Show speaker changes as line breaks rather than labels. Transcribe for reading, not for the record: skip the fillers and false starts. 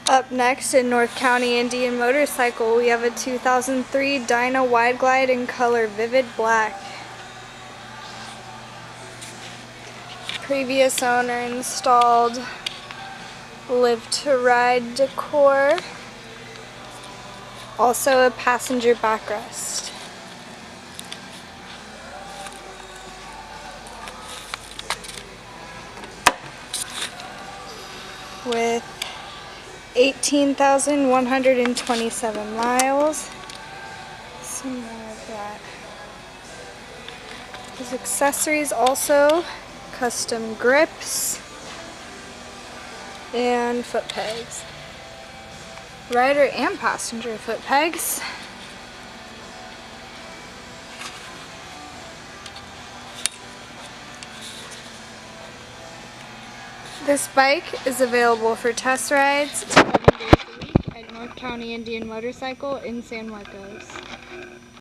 Up next in North County Indian Motorcycle, we have a 2003 Dyna Wide Glide in color Vivid Black. Previous owner installed Live to Ride decor. Also a passenger backrest. With 18,127 miles. Some more of that. His accessories also custom grips and foot pegs. Rider and passenger foot pegs. This bike is available for test rides 7 days a week at North County Indian Motorcycle in San Marcos.